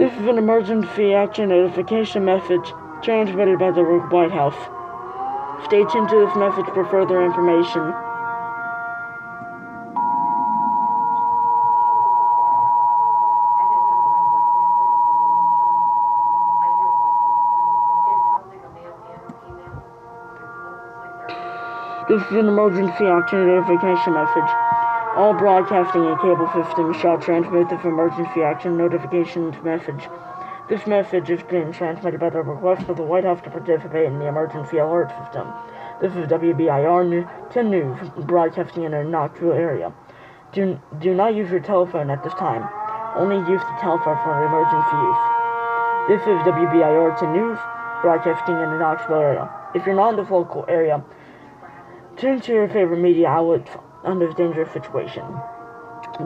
This is an emergency action notification message transmitted by the White House. Stay tuned to this message for further information. This is an emergency action notification message. All broadcasting and cable systems shall transmit this emergency action notification message. This message is being transmitted by the request of the White House to participate in the emergency alert system. This is WBIR 10 News, broadcasting in the Knoxville area. Do not use your telephone at this time. Only use the telephone for emergency use. This is WBIR 10 News, broadcasting in the Knoxville area. If you're not in this local area, turn to your favorite media outlets under this dangerous situation.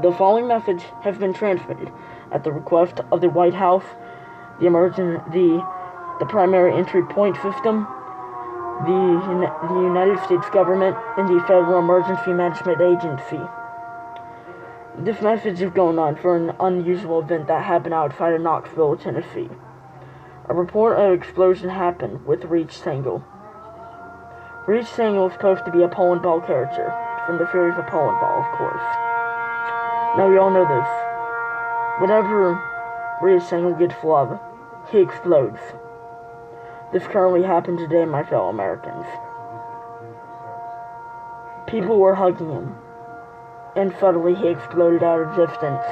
The following message has been transmitted at the request of the White House, the primary entry point system, the United States government, and the Federal Emergency Management Agency. This message is going on for an unusual event that happened outside of Knoxville, Tennessee. A report of an explosion happened with Reichtangle. Reichtangle is supposed to be a Poland ball character from the series of Poland Ball, of course. Now we all know this. Whenever Reichtangle gets love, he explodes. This currently happened today, my fellow Americans. People were hugging him, and suddenly he exploded out of existence.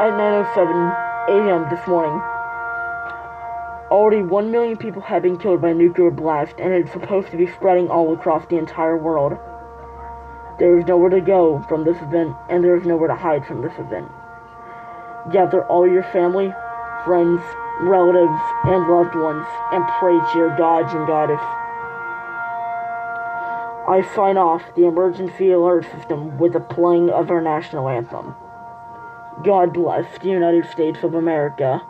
At 9:07 a.m. this morning, already 1 million people have been killed by a nuclear blast, and it's supposed to be spreading all across the entire world. There is nowhere to go from this event, and there is nowhere to hide from this event. Gather all your family, friends, relatives, and loved ones, and pray to your gods and goddess. I sign off the emergency alert system with the playing of our national anthem. God bless the United States of America.